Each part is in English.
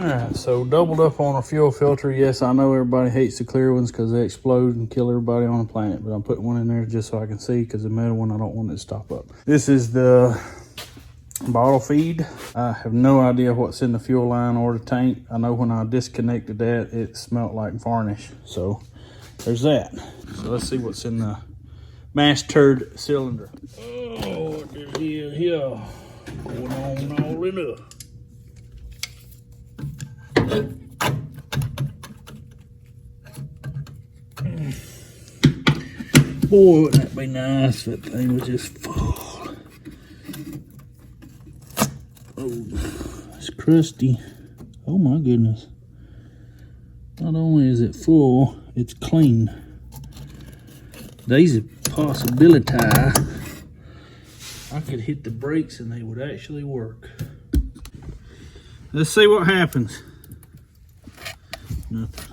Alright, so doubled up on a fuel filter. Yes, I know everybody hates the clear ones because they explode and kill everybody on the planet, but I'm putting one in there just so I can see, because the metal one, I don't want it to stop up. This is the bottle feed. I have no idea what's in the fuel line or the tank. I know when I disconnected that, it smelled like varnish. So there's that. So let's see what's in the mass turd cylinder. Oh, what is here? Going on all in there. Boy, wouldn't that be nice if that thing was just full. Oh, it's crusty. Oh my goodness. Not only is it full, it's clean. There's a possibility I could hit the brakes and they would actually work. Let's see what happens. Nothing.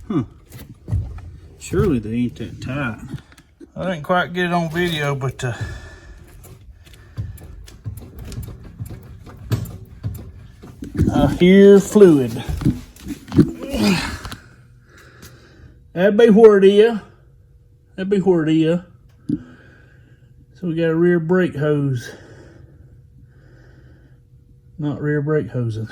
Huh. Surely they ain't that tight. I didn't quite get it on video, but I hear fluid. That'd be where it is. That'd be where it is. So we got a rear brake hose. Not rear brake hosing.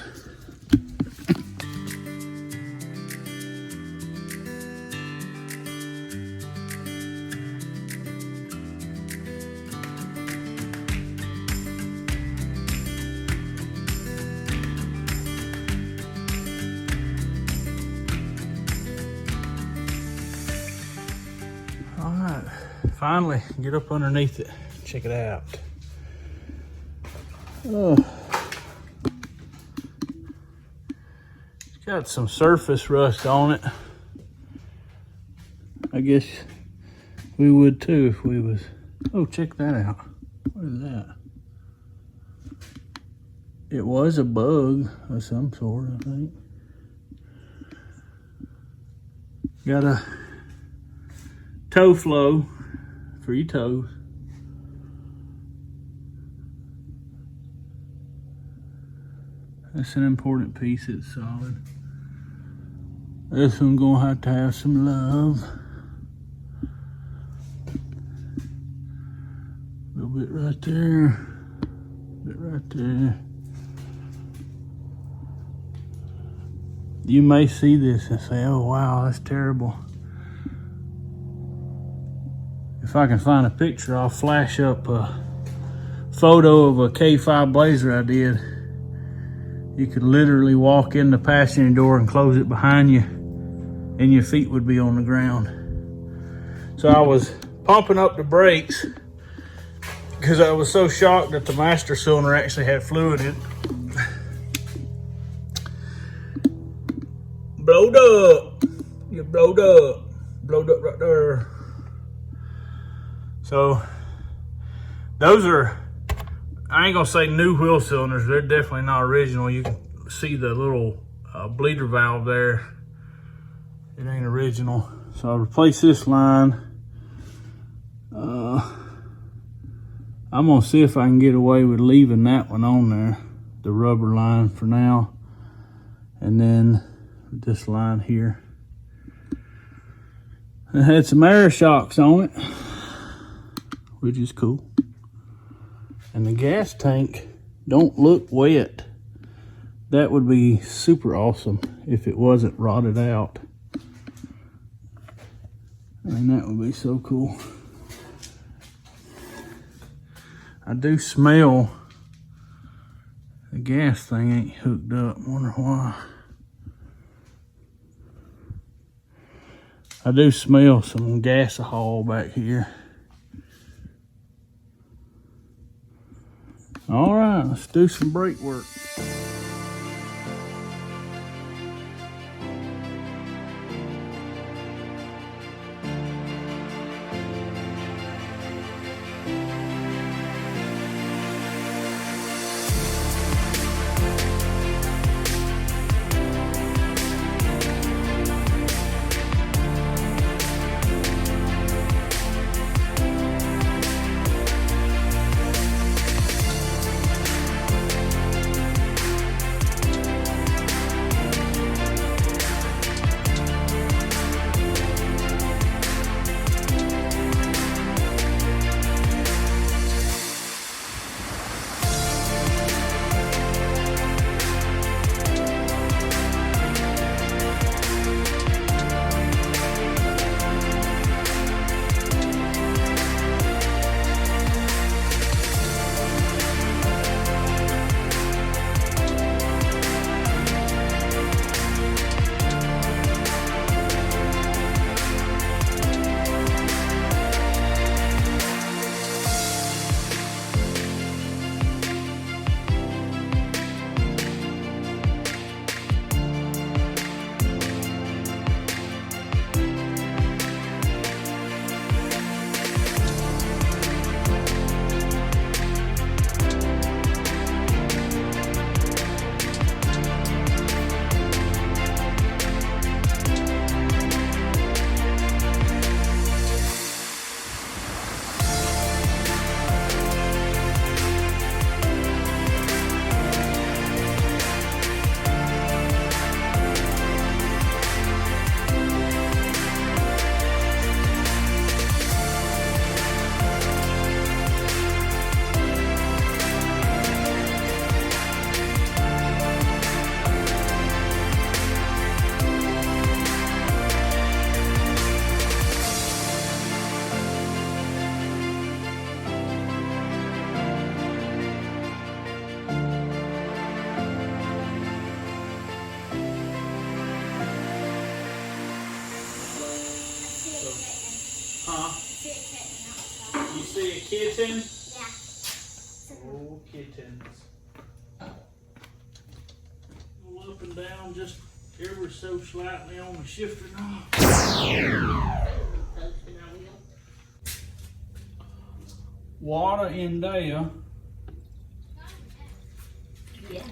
All right, finally get up underneath it. Check it out. Oh. It's got some surface rust on it. I guess we would too if we was. Oh, check that out. What is that? It was a bug of some sort, I think. Got a toe flow for your toes. That's an important piece, it's solid. This one's gonna have some love. A little bit right there, a bit right there. You may see this and say, oh wow, that's terrible. If I can find a picture, I'll flash up a photo of a K5 Blazer I did. You could literally walk in the passenger door and close it behind you, and your feet would be on the ground. So I was pumping up the brakes because I was so shocked that the master cylinder actually had fluid in it. Blowed up. You blowed up. Blowed up right there. So those are, I ain't gonna say new wheel cylinders. They're definitely not original. You can see the little bleeder valve there. It ain't original. So I replaced this line. I'm gonna see if I can get away with leaving that one on there, the rubber line for now. And then this line here. It had some air shocks on it. which is cool. And the gas tank don't look wet. That would be super awesome if it wasn't rotted out. And that would be so cool. I do smell the gas thing ain't hooked up. Wonder why. I do smell some gasohol back here. All right, let's do some brake work. You see a kitten? Yeah. Oh, kittens. Go up and down just ever so slightly on the shifter knob. Water in there. Yeah.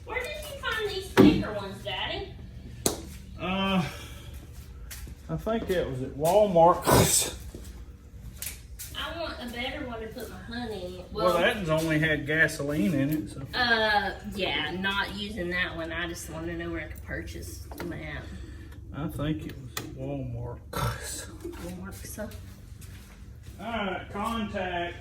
Where did you find these thicker ones, Daddy? I think that was at Walmart. I want a better one to put my honey in. Well, that one's only had gasoline in it, so. Yeah, not using that one. I just want to know where I could purchase them at. I think it was at Walmart. Walmart, so. Alright, contact.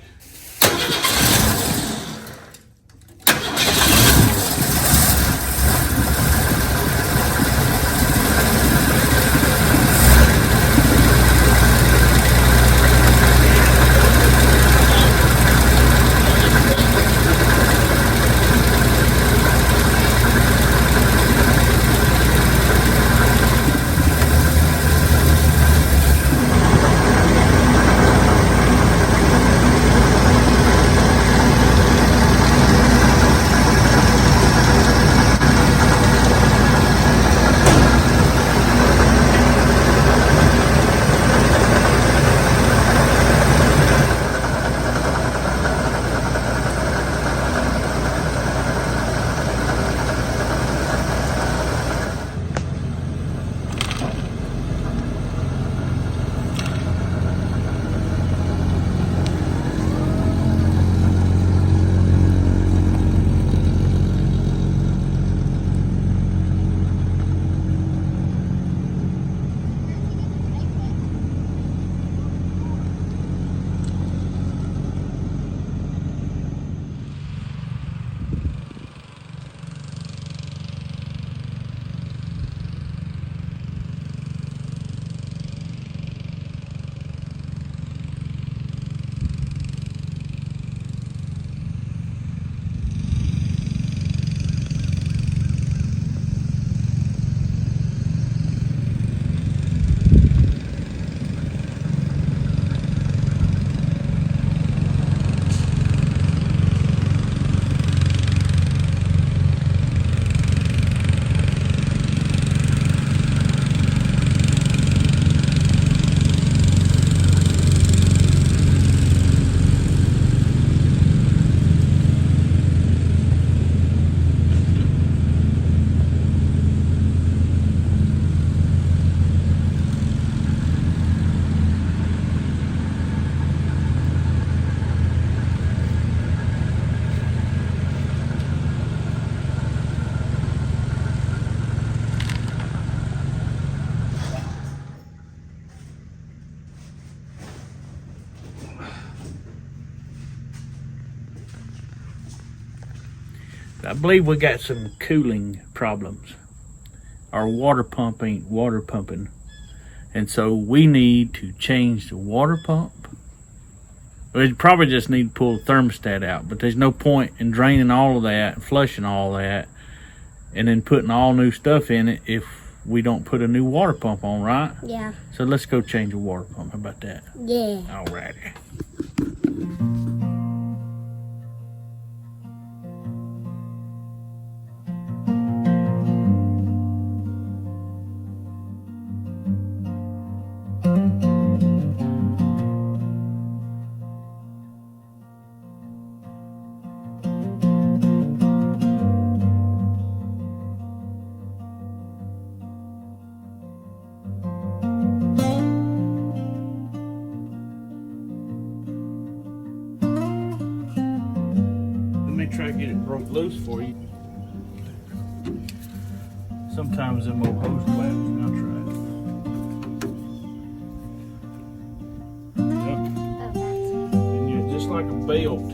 I believe we got some cooling problems. Our water pump ain't water pumping. And so we need to change the water pump. We probably just need to pull the thermostat out, but there's no point in draining all of that and flushing all that and then putting all new stuff in it if we don't put a new water pump on, right? Yeah. So let's go change the water pump. How about that? Yeah. Alrighty. Try to get it broke loose for you. Sometimes them old hose clamps not right. Yep. And just like a belt,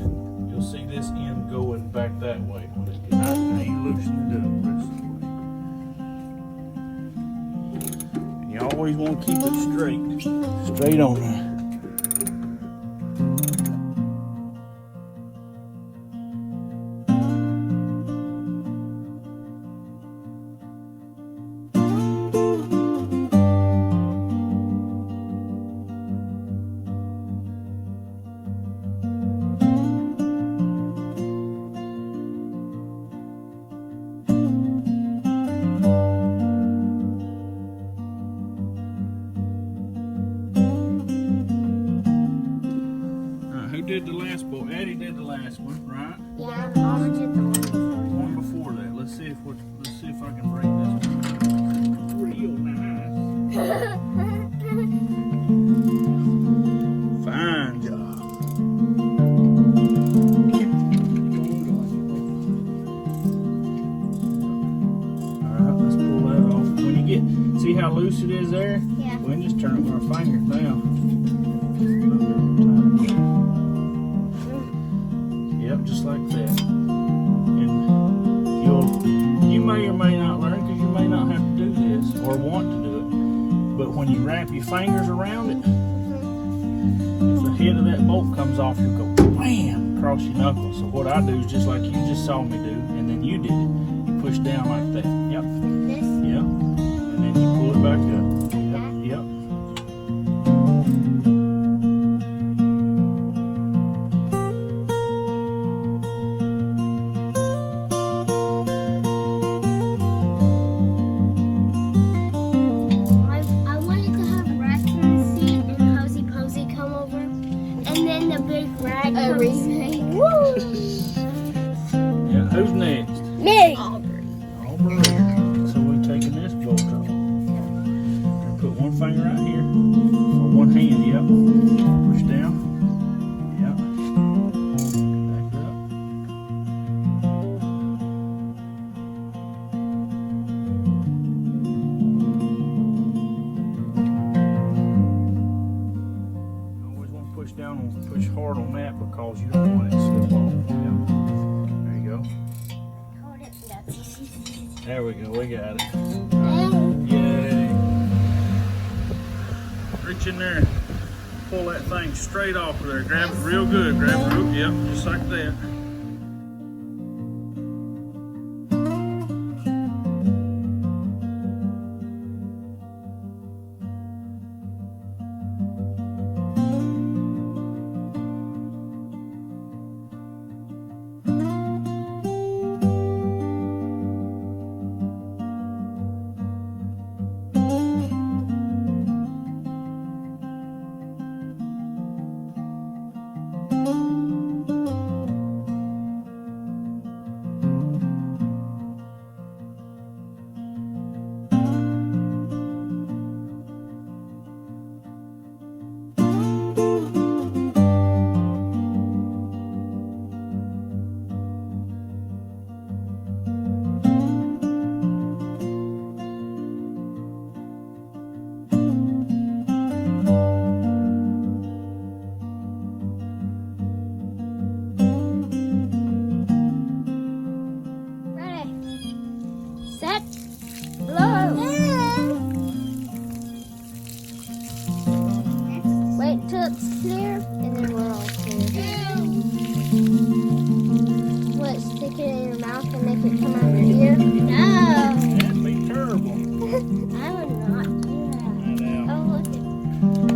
you'll see this end going back that way. Now you loosen it up. And you always want to keep it straight on there. Who did the last bolt? Eddie did the last one, right? Yeah, Mama did the one before that. Let's see if I can break this one. Real nice. Fine job. Alright, let's pull that off. When you see how loose it is there? Yeah. We can just turn it with our fingers now. Yep, just like that. And you may or may not learn, because you may not have to do this or want to do it. But when you wrap your fingers around it, if the head of that bolt comes off, you go wham across your knuckles. So what I do is just like you just saw me do, and then you did it. You push down like that. Yep. This? Yep. And then you pull it back up. Yep. Yep. I wanted to have raccoon seat and Posy Posy come over, and then the big rag comes. Woo! Yeah. Who's next? Me! Aubrey. Aubrey. So we're taking this bolt off. And put one finger right here. Or one hand, yep. Push down. Yep. Back it up. You always want to push down and push hard on that because you don't want it to slip off. Yep. There you go. Hold it. There we go, we got it. Yay. Reach in there, pull that thing straight off of there. Grab it real good, grab it real, yep, just like that. clear, and then we're all clear. What, stick it in your mouth and make it come out of your ear? No. That'd be terrible. I would not do that. Oh, look.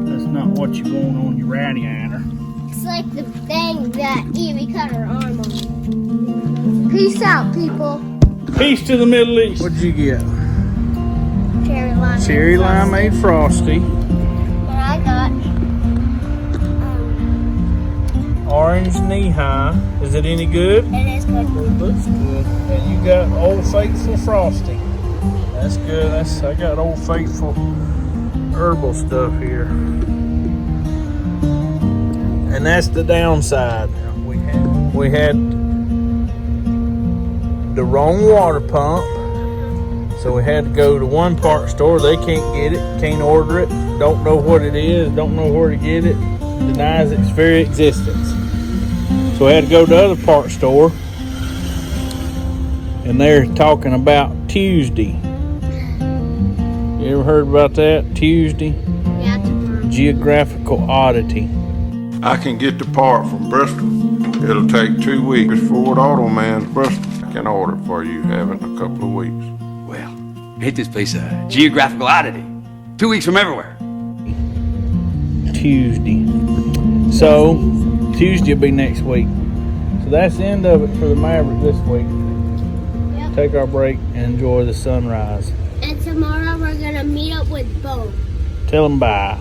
That's not what you want on your radiator. It's like the thing that Evie cut her arm on. Peace out, people. Peace to the Middle East. What'd you get? Cherry lime. Cherry limeade frosty. And I got Orange knee high. Is it any good? it is good. It looks good. And you got Old Faithful frosty. That's good. I got Old Faithful herbal stuff here. And that's the downside. We had the wrong water pump. So we had to go to one park store. They can't get it, can't order it, don't know what it is, don't know where to get it, denies its very existence. So we had to go to the other park store, and they're talking about Tuesday. You ever heard about that? Tuesday? Yeah, tomorrow. Geographical oddity. I can get the part from Bristol. It'll take 2 weeks. Ford Auto Man's Bristol. I can order it for you, have it in a couple of weeks. Well, ain't this place a geographical oddity? 2 weeks from everywhere. Tuesday. So, Tuesday will be next week. So that's the end of it for the Maverick this week. Yep. Take our break and enjoy the sunrise. And tomorrow we're gonna meet up with Bo. Tell them bye.